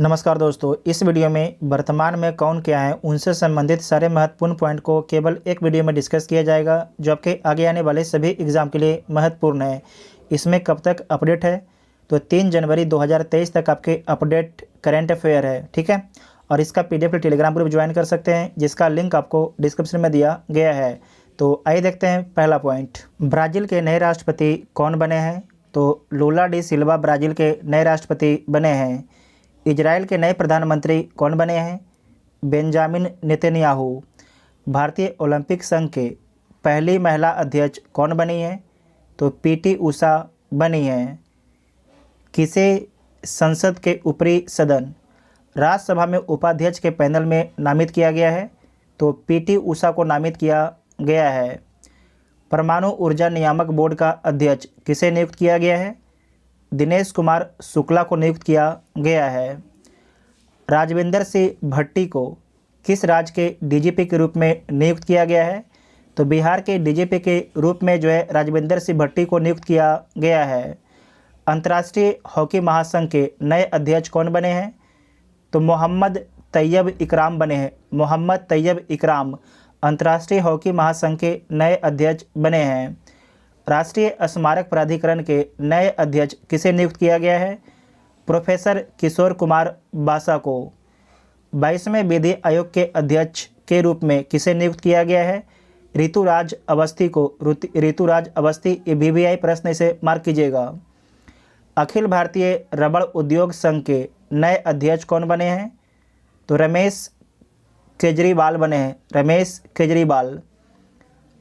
नमस्कार दोस्तों, इस वीडियो में वर्तमान में कौन क्या है उनसे संबंधित सारे महत्वपूर्ण पॉइंट को केवल एक वीडियो में डिस्कस किया जाएगा, जो आपके आगे आने वाले सभी एग्ज़ाम के लिए महत्वपूर्ण है। इसमें कब तक अपडेट है तो 3 जनवरी 2023 तक आपके अपडेट करेंट अफेयर है, ठीक है। और इसका PDF टेलीग्राम ग्रुप ज्वाइन कर सकते हैं, जिसका लिंक आपको डिस्क्रिप्शन में दिया गया है। तो आइए देखते हैं पहला पॉइंट। ब्राज़ील के नए राष्ट्रपति कौन बने हैं? तो लूला डी सिल्वा ब्राज़ील के नए राष्ट्रपति बने हैं। इजराइल के नए प्रधानमंत्री कौन बने हैं? Benjamin Netanyahu. भारतीय ओलंपिक संघ के पहली महिला अध्यक्ष कौन बनी है? तो PT उषा बनी है। किसे संसद के ऊपरी सदन राज्यसभा में उपाध्यक्ष के पैनल में नामित किया गया है? तो PT उषा को नामित किया गया है। परमाणु ऊर्जा नियामक बोर्ड का अध्यक्ष किसे नियुक्त किया गया है? दिनेश कुमार शुक्ला को नियुक्त किया गया है। राजविंदर सिंह भट्टी को किस राज्य के DGP के रूप में नियुक्त किया गया है? तो बिहार के DGP के रूप में जो है राजविंदर सिंह भट्टी को नियुक्त किया गया है। अंतर्राष्ट्रीय हॉकी महासंघ के नए अध्यक्ष कौन बने हैं? तो मोहम्मद तैयब इकराम बने हैं। मोहम्मद तैयब इकराम अंतर्राष्ट्रीय हॉकी महासंघ के नए अध्यक्ष बने हैं। राष्ट्रीय स्मारक प्राधिकरण के नए अध्यक्ष किसे नियुक्त किया गया है? प्रोफेसर किशोर कुमार बासा को। 22वें विधि आयोग के अध्यक्ष के रूप में किसे नियुक्त किया गया है? ऋतुराज अवस्थी को। ऋतुराज अवस्थी, ये VVI प्रश्न से मार्क कीजिएगा। अखिल भारतीय रबड़ उद्योग संघ के नए अध्यक्ष कौन बने हैं? तो रमेश केजरीवाल बने हैं। रमेश केजरीवाल।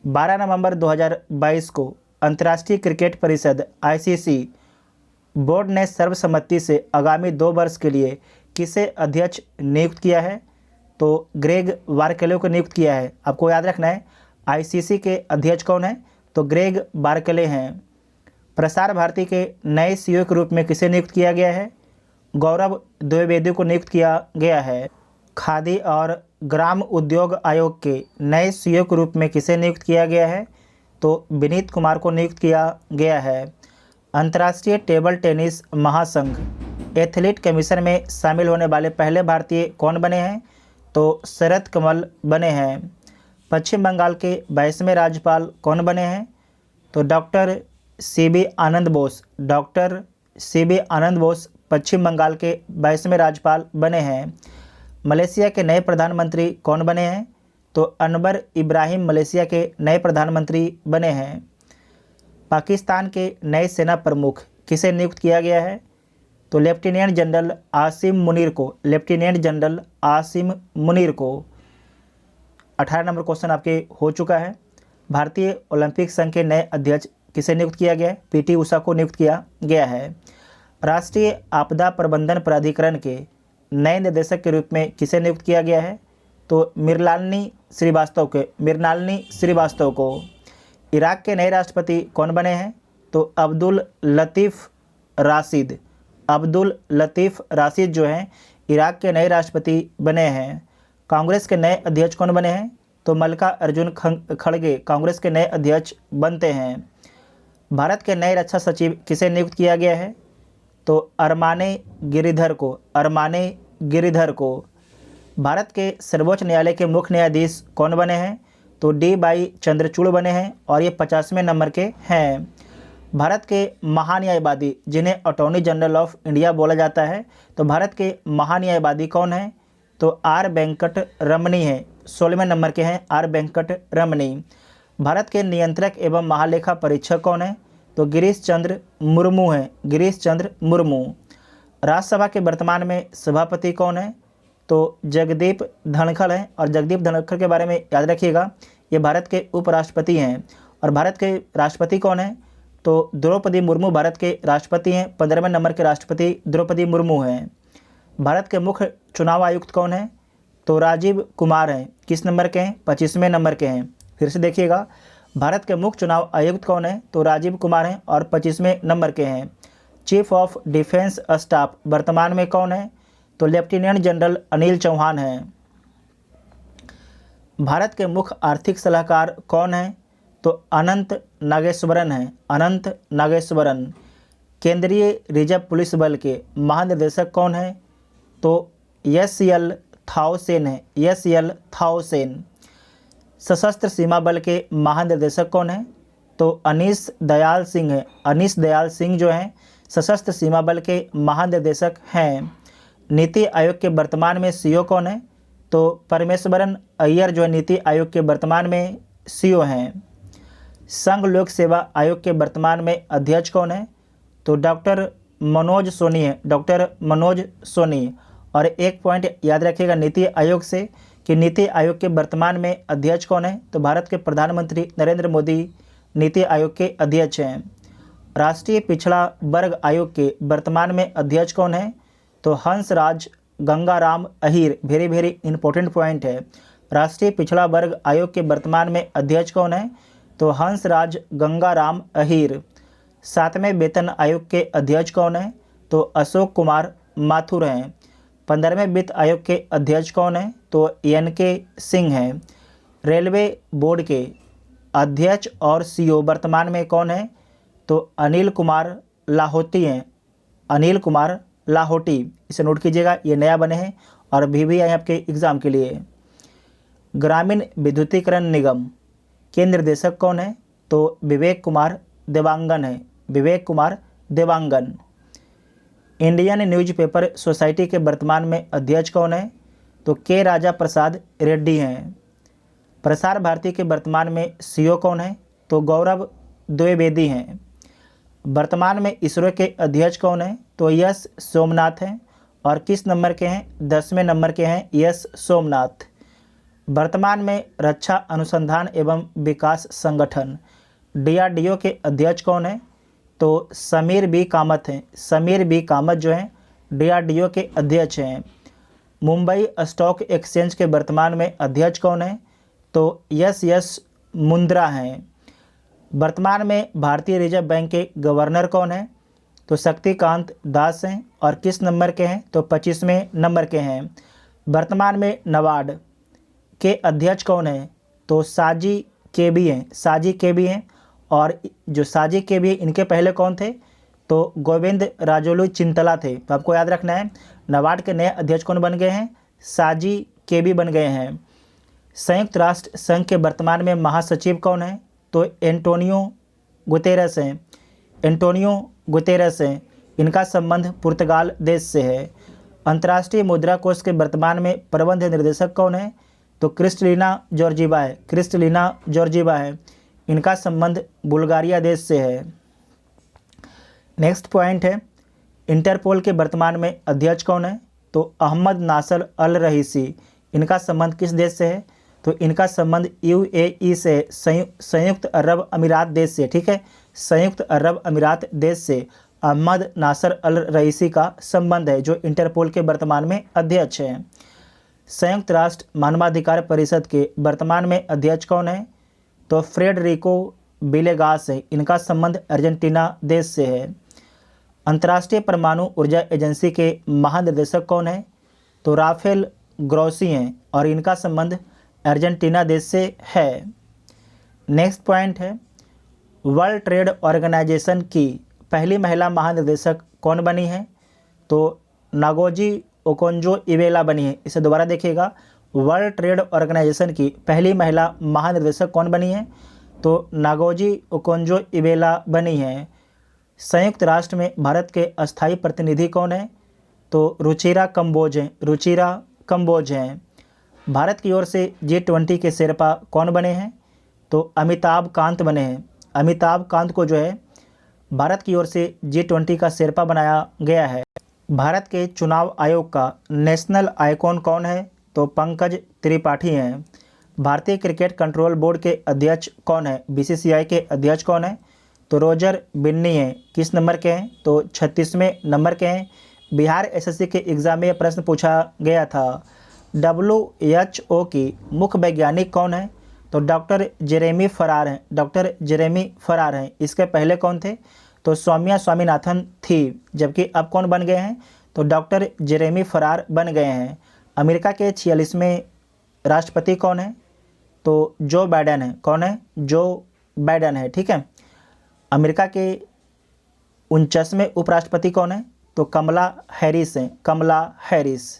12 नवंबर 2022 को अंतर्राष्ट्रीय क्रिकेट परिषद ICC बोर्ड ने सर्वसम्मति से आगामी 2 वर्ष के लिए किसे अध्यक्ष नियुक्त किया है? तो ग्रेग बार्कले को नियुक्त किया है। आपको याद रखना है ICC के अध्यक्ष कौन है? तो ग्रेग बार्कले हैं। प्रसार भारती के नए CEO के रूप में किसे नियुक्त किया गया है? गौरव द्विवेदी को नियुक्त किया गया है। खादी और ग्राम उद्योग आयोग के नए CEO के रूप में किसे नियुक्त किया गया है? तो विनीत कुमार को नियुक्त किया गया है। अंतर्राष्ट्रीय टेबल टेनिस महासंघ एथलीट कमीशन में शामिल होने वाले पहले भारतीय कौन बने हैं? तो शरद कमल बने हैं। पश्चिम बंगाल के 22वें राज्यपाल कौन बने हैं? तो डॉक्टर CB आनंद बोस। डॉक्टर CB आनंद बोस पश्चिम बंगाल के 22वें राज्यपाल बने हैं। मलेशिया के नए प्रधानमंत्री कौन बने हैं? तो अनवर इब्राहिम मलेशिया के नए प्रधानमंत्री बने हैं। पाकिस्तान के नए सेना प्रमुख किसे नियुक्त किया गया है? तो लेफ्टिनेंट जनरल आसिम मुनीर को। लेफ्टिनेंट जनरल आसिम मुनीर को। 18 नंबर क्वेश्चन आपके हो चुका है। भारतीय ओलंपिक संघ के नए अध्यक्ष किसे नियुक्त किया गया है? PT उषा को नियुक्त किया गया है। राष्ट्रीय आपदा प्रबंधन प्राधिकरण के नए निदेशक के रूप में किसे नियुक्त किया गया है? तो मृणालिनी श्रीवास्तव को। इराक के नए राष्ट्रपति कौन बने हैं? तो अब्दुल लतीफ़ राशिद। अब्दुल लतीफ़ राशिद जो हैं इराक के नए राष्ट्रपति बने हैं। कांग्रेस के नए अध्यक्ष कौन बने हैं? तो मल्लिकार्जुन खड़गे कांग्रेस के नए अध्यक्ष बनते हैं। भारत के नए रक्षा सचिव किसे नियुक्त किया गया है? तो अरमाने गिरिधर को। अरमाने गिरिधर को। भारत के सर्वोच्च न्यायालय के मुख्य न्यायाधीश कौन बने हैं? तो D चंद्रचूड़ बने हैं और ये 50वें नंबर के हैं। भारत के महान्यायवादी जिन्हें अटॉर्नी जनरल ऑफ इंडिया बोला जाता है, तो भारत के महान्यायवादी कौन हैं? तो R वेंकट रमनी हैं। 16वें नंबर के हैं R वेंकट रमनी। भारत के नियंत्रक एवं महालेखा परीक्षक कौन है? तो गिरीश चंद्र मुर्मू हैं। गिरीश चंद्र मुर्मू। राज्यसभा के वर्तमान में सभापति कौन है? तो जगदीप धनखड़ हैं। और जगदीप धनखड़ के बारे में याद रखिएगा, ये भारत के उपराष्ट्रपति हैं। और भारत के राष्ट्रपति कौन है? तो द्रौपदी मुर्मू भारत के राष्ट्रपति हैं। 15वें नंबर के राष्ट्रपति द्रौपदी मुर्मू हैं। भारत के मुख्य चुनाव आयुक्त कौन है? तो राजीव कुमार हैं। किस नंबर के हैं? 25वें नंबर के हैं। फिर से देखिएगा, भारत के मुख्य चुनाव आयुक्त कौन है? तो राजीव कुमार हैं और 25वें नंबर के हैं। चीफ ऑफ डिफेंस स्टाफ वर्तमान में कौन है? तो लेफ्टिनेंट जनरल अनिल चौहान हैं। भारत के मुख्य आर्थिक सलाहकार कौन हैं? तो अनंत नागेश्वरन हैं। अनंत नागेश्वरन। केंद्रीय रिजर्व पुलिस बल के महानिदेशक कौन हैं? तो एस.एल. थाउसेन है, एस.एल. थाउसेन। सशस्त्र सीमा बल के महानिदेशक कौन है? तो अनीश दयाल सिंह है। अनीश दयाल सिंह जो हैं सशस्त्र सीमा बल के महानिदेशक हैं। नीति आयोग के वर्तमान में सीईओ कौन है? तो परमेश्वरन अय्यर जो है नीति आयोग के वर्तमान में सीईओ हैं। संघ लोक सेवा आयोग के वर्तमान में अध्यक्ष कौन है? तो डॉक्टर मनोज सोनी है, डॉक्टर मनोज सोनी। और एक पॉइंट याद रखिएगा नीति आयोग से कि नीति आयोग के वर्तमान में अध्यक्ष कौन है? तो भारत के प्रधानमंत्री नरेंद्र मोदी नीति आयोग के अध्यक्ष हैं। राष्ट्रीय पिछड़ा वर्ग आयोग के वर्तमान में अध्यक्ष कौन है? तो Hansraj Gangaram Ahir. Very very important point है। राष्ट्रीय पिछड़ा वर्ग आयोग के वर्तमान में अध्यक्ष कौन है? तो हंसराज गंगाराम अहीर। 7वें वेतन आयोग के अध्यक्ष कौन है? तो अशोक कुमार माथुर हैं। 15वें वित्त आयोग के अध्यक्ष कौन है? तो एन.के. सिंह हैं। रेलवे बोर्ड के अध्यक्ष और सीईओ वर्तमान में कौन है? तो अनिल कुमार लाहोटी हैं, अनिल कुमार लाहोटी। इसे नोट कीजिएगा, ये नया बने हैं और अभी भी आए आपके एग्जाम के लिए। ग्रामीण विद्युतीकरण निगम के निर्देशक कौन है? तो विवेक कुमार देवांगन है, Vivek Kumar Dewangan. Indian newspaper society के वर्तमान में अध्यक्ष कौन है? तो के राजा प्रसाद रेड्डी हैं। प्रसार भारती के वर्तमान में सीईओ कौन है? तो गौरव द्विवेदी हैं। वर्तमान में इसरो के अध्यक्ष कौन है? तो एस सोमनाथ हैं। और किस नंबर के हैं? 10वें नंबर के हैं एस सोमनाथ। वर्तमान में रक्षा अनुसंधान एवं विकास संगठन DRDO के अध्यक्ष कौन है? तो समीर बी कामत हैं, समीर बी कामत जो हैं DRDO के अध्यक्ष हैं। मुंबई स्टॉक एक्सचेंज के वर्तमान में अध्यक्ष कौन है? तो एस मुंद्रा हैं। वर्तमान में भारतीय रिजर्व बैंक के गवर्नर कौन है? तो शक्तिकांत दास हैं। और किस नंबर के हैं? तो 25वें नंबर के हैं। वर्तमान में नाबार्ड के अध्यक्ष कौन है? तो साजी केबी हैं, साजी केबी हैं। और जो साजी केबी इनके पहले कौन थे? तो गोविंद राजोलु चिंतला थे। तो आपको याद रखना है नाबार्ड के नए अध्यक्ष कौन बन गए हैं? साजी केबी बन गए हैं। संयुक्त राष्ट्र संघ के वर्तमान में महासचिव कौन है? तो एंटोनियो गुतेरस हैं, एंटोनियो गुतेरस हैं। इनका संबंध पुर्तगाल देश से है। अंतर्राष्ट्रीय मुद्रा कोष के वर्तमान में प्रबंध निर्देशक कौन है? तो क्रिस्टलिना जॉर्जीवा है, क्रिस्टलिना जॉर्जीवा है। इनका संबंध बुल्गारिया देश से है। नेक्स्ट पॉइंट है इंटरपोल के वर्तमान में अध्यक्ष कौन है? तो अहमद नासर अल रईसी। इनका संबंध किस देश से है? तो इनका संबंध UAE से, संयुक्त अरब अमीरात देश से। ठीक है, संयुक्त अरब अमीरात देश से अहमद नासर अल रईसी का संबंध है, जो इंटरपोल के वर्तमान में अध्यक्ष हैं। संयुक्त राष्ट्र मानवाधिकार परिषद के वर्तमान में अध्यक्ष कौन है? तो फ्रेडरिको विलेगास है। इनका संबंध अर्जेंटीना देश से है। अंतर्राष्ट्रीय परमाणु ऊर्जा एजेंसी के महानिदेशक कौन है? तो राफेल ग्रोसी हैं और इनका संबंध अर्जेंटीना देश से है। नेक्स्ट पॉइंट है वर्ल्ड ट्रेड ऑर्गेनाइजेशन की पहली महिला महानिदेशक कौन बनी है? तो नागोजी ओकोंजो-इवेला बनी है। इसे दोबारा देखिएगा, वर्ल्ड ट्रेड ऑर्गेनाइजेशन की पहली महिला महानिदेशक कौन बनी है? तो नागोजी ओकोंजो-इवेला बनी है। संयुक्त राष्ट्र में भारत के अस्थायी प्रतिनिधि कौन है? तो रुचिरा कंबोज हैं, रुचिरा कंबोज हैं। भारत की ओर से G20 के शेरपा कौन बने हैं? तो अमिताभ कांत बने हैं। अमिताभ कांत को जो है भारत की ओर से G20 का शेरपा बनाया गया है। भारत के चुनाव आयोग का नेशनल आइकॉन कौन है? तो पंकज त्रिपाठी हैं। भारतीय क्रिकेट कंट्रोल बोर्ड के अध्यक्ष कौन है? BCCI के अध्यक्ष कौन है? तो रोजर बिन्नी हैं। किस नंबर के हैं? तो 36वें नंबर के हैं। बिहार SSC के एग्ज़ाम में यह प्रश्न पूछा गया था। WHO की मुख्य वैज्ञानिक कौन है? तो डॉक्टर जेरेमी फरार हैं, डॉक्टर जेरेमी फरार हैं। इसके पहले कौन थे? तो सौम्या स्वामीनाथन थी, जबकि अब कौन बन गए हैं? तो डॉक्टर जेरेमी फरार बन गए हैं। अमेरिका के 46वें राष्ट्रपति कौन है? तो जो बाइडेन है। कौन है? जो बाइडेन है। ठीक है। अमेरिका के 49वें उपराष्ट्रपति कौन है? तो कमला हैरिस हैं, कमला हैरिस।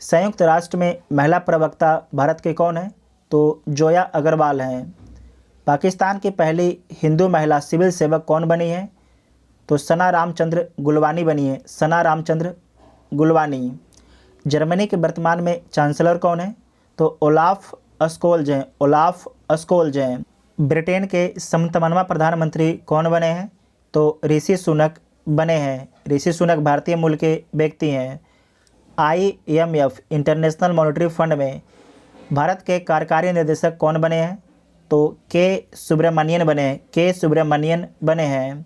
संयुक्त राष्ट्र में महिला प्रवक्ता भारत के कौन हैं? तो जोया अग्रवाल हैं। पाकिस्तान की पहली हिंदू महिला सिविल सेवक कौन बनी है? तो सना रामचंद्र गुलवानी बनी है, सना रामचंद्र गुलवानी। जर्मनी के वर्तमान में चांसलर कौन है? तो ओलाफ स्कोल्ज हैं, ओलाफ स्कोल्ज हैं। ब्रिटेन के समतमनवा प्रधानमंत्री कौन बने हैं? तो ऋषि सुनक बने हैं, ऋषि सुनक भारतीय मूल के व्यक्ति हैं। IMF इंटरनेशनल मॉनेटरी फंड में भारत के कार्यकारी निदेशक कौन बने हैं? तो के सुब्रमण्यन बने हैं, के सुब्रमण्यन बने हैं।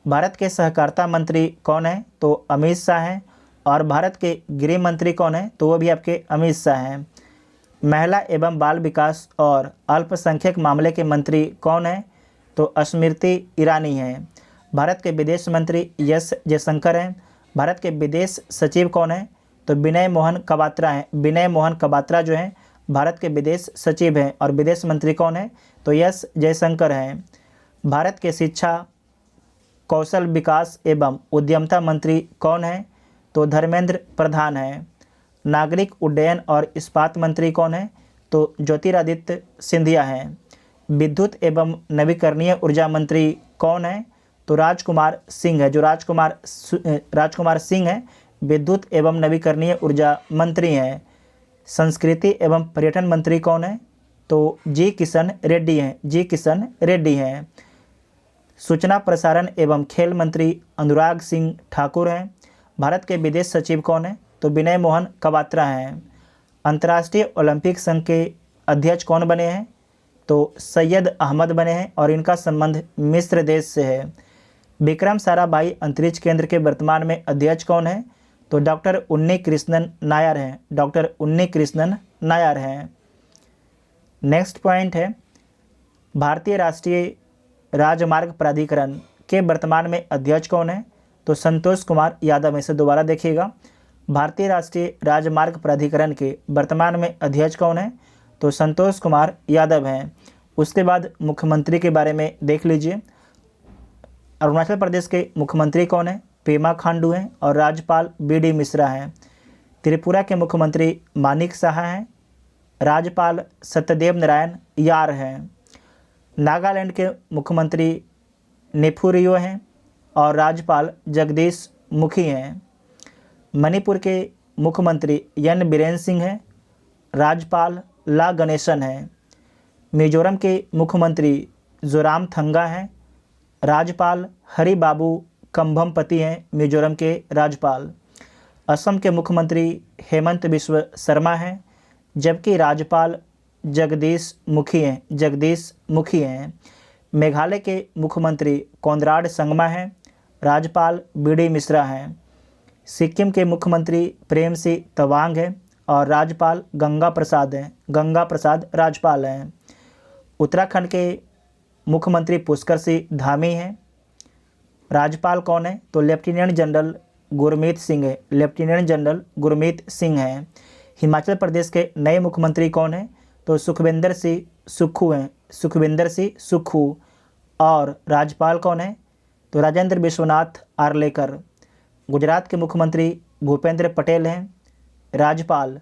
भारत के सहकारिता मंत्री कौन है? तो अमित शाह हैं। और भारत के गृह मंत्री कौन है? तो वो भी आपके अमित शाह हैं। महिला एवं बाल विकास और अल्पसंख्यक मामले के मंत्री कौन है? तो स्मृति ईरानी हैं। भारत के विदेश मंत्री एस जयशंकर हैं। भारत के विदेश सचिव कौन है? तो विनय मोहन क्वात्रा हैं, विनय मोहन क्वात्रा जो हैं भारत के विदेश सचिव हैं। और विदेश मंत्री कौन है? तो एस जयशंकर हैं। भारत के शिक्षा, कौशल विकास एवं उद्यमिता मंत्री कौन है? तो धर्मेंद्र प्रधान हैं। नागरिक उड्डयन और इस्पात मंत्री कौन है? तो ज्योतिरादित्य सिंधिया हैं। विद्युत एवं नवीकरणीय ऊर्जा मंत्री कौन है? तो राजकुमार सिंह है, जो राजकुमार सिंह हैं विद्युत एवं नवीकरणीय ऊर्जा मंत्री हैं। संस्कृति एवं पर्यटन मंत्री कौन है? तो जी किशन रेड्डी हैं, जी किशन रेड्डी हैं। सूचना प्रसारण एवं खेल मंत्री अनुराग सिंह ठाकुर हैं। भारत के विदेश सचिव कौन है? तो विनय मोहन क्वात्रा हैं। अंतर्राष्ट्रीय ओलंपिक संघ के अध्यक्ष कौन बने हैं? तो सैयद अहमद बने हैं और इनका संबंध मिस्र देश से है। विक्रम साराभाई अंतरिक्ष केंद्र के वर्तमान में अध्यक्ष कौन है? तो डॉक्टर उन्नी कृष्णन नायर हैं, डॉक्टर उन्नी कृष्णन नायर हैं। नेक्स्ट पॉइंट है, भारतीय राष्ट्रीय राजमार्ग प्राधिकरण के वर्तमान में अध्यक्ष कौन है? तो संतोष कुमार यादव। इसे दोबारा देखिएगा, भारतीय राष्ट्रीय राजमार्ग प्राधिकरण के वर्तमान में अध्यक्ष कौन है? तो संतोष कुमार यादव हैं। उसके बाद मुख्यमंत्री के बारे में देख लीजिए। अरुणाचल प्रदेश के मुख्यमंत्री कौन है? पेमा खांडू हैं और राज्यपाल BD मिश्रा हैं। त्रिपुरा के मुख्यमंत्री मानिक शाह हैं, राज्यपाल सत्यदेव नारायण यार हैं। नागालैंड के मुख्यमंत्री नेफू रियो हैं और राज्यपाल जगदीश मुखी हैं। मणिपुर के मुख्यमंत्री N बीरेन सिंह हैं, राज्यपाल ला गणेशन हैं। मिजोरम के मुख्यमंत्री जोरामथंगा हैं, राज्यपाल हरिबाबू कंभमपति हैं, मिजोरम के राज्यपाल। असम के मुख्यमंत्री हेमंत बिस्व शर्मा हैं, जबकि राज्यपाल जगदीश मुखी हैं, जगदीश मुखी हैं। मेघालय के मुख्यमंत्री कोनराड संगमा हैं, राज्यपाल BD मिश्रा हैं। सिक्किम के मुख्यमंत्री प्रेम सिंह तवांग हैं और राज्यपाल गंगा प्रसाद हैं, गंगा प्रसाद राज्यपाल हैं। उत्तराखंड के मुख्यमंत्री पुष्कर सिंह धामी हैं, राज्यपाल कौन है? तो लेफ्टिनेंट जनरल गुरमीत सिंह है, लेफ्टिनेंट जनरल गुरमीत सिंह हैं। हिमाचल प्रदेश के नए मुख्यमंत्री कौन है? तो सुखविंदर सिंह सुक्खू हैं, सुखविंदर सिंह सुक्खू। और राज्यपाल कौन है? तो राजेंद्र विश्वनाथ आर्लेकर। गुजरात के मुख्यमंत्री भूपेंद्र पटेल हैं, राज्यपाल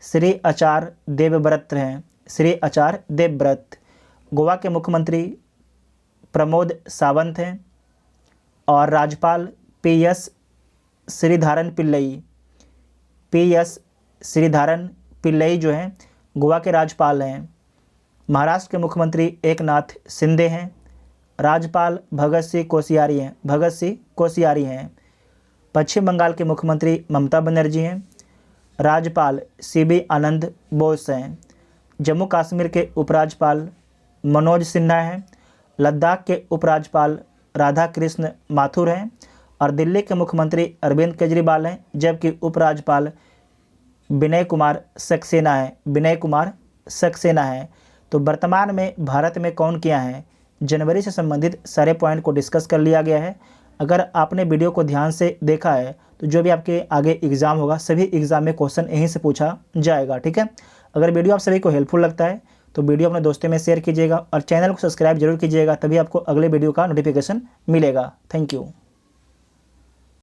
श्री आचार्य देवव्रत हैं, श्री आचार्य देवव्रत। गोवा के मुख्यमंत्री प्रमोद सावंत हैं और राज्यपाल PS श्रीधरन पिल्लई, PS श्रीधरन पिल्लई जो हैं गोवा के राज्यपाल हैं। महाराष्ट्र के मुख्यमंत्री एकनाथ शिंदे हैं, राज्यपाल भगत सिंह कोश्यारी हैं, भगत सिंह कोश्यारी हैं। पश्चिम बंगाल के मुख्यमंत्री ममता बनर्जी हैं, राज्यपाल CB आनंद बोस हैं। जम्मू कश्मीर के उपराज्यपाल मनोज सिन्हा हैं, लद्दाख के उपराज्यपाल राधा कृष्ण माथुर हैं और दिल्ली के मुख्यमंत्री अरविंद केजरीवाल हैं, जबकि उपराज्यपाल विनय कुमार सक्सेना है, विनय कुमार सक्सेना है। तो वर्तमान में भारत में कौन क्या है, जनवरी से संबंधित सारे पॉइंट को डिस्कस कर लिया गया है। अगर आपने वीडियो को ध्यान से देखा है तो जो भी आपके आगे एग्ज़ाम होगा सभी एग्ज़ाम में क्वेश्चन यहीं से पूछा जाएगा, ठीक है। अगर वीडियो आप सभी को हेल्पफुल लगता है तो वीडियो अपने दोस्तों में शेयर कीजिएगा और चैनल को सब्सक्राइब जरूर कीजिएगा, तभी आपको अगले वीडियो का नोटिफिकेशन मिलेगा। Thank you.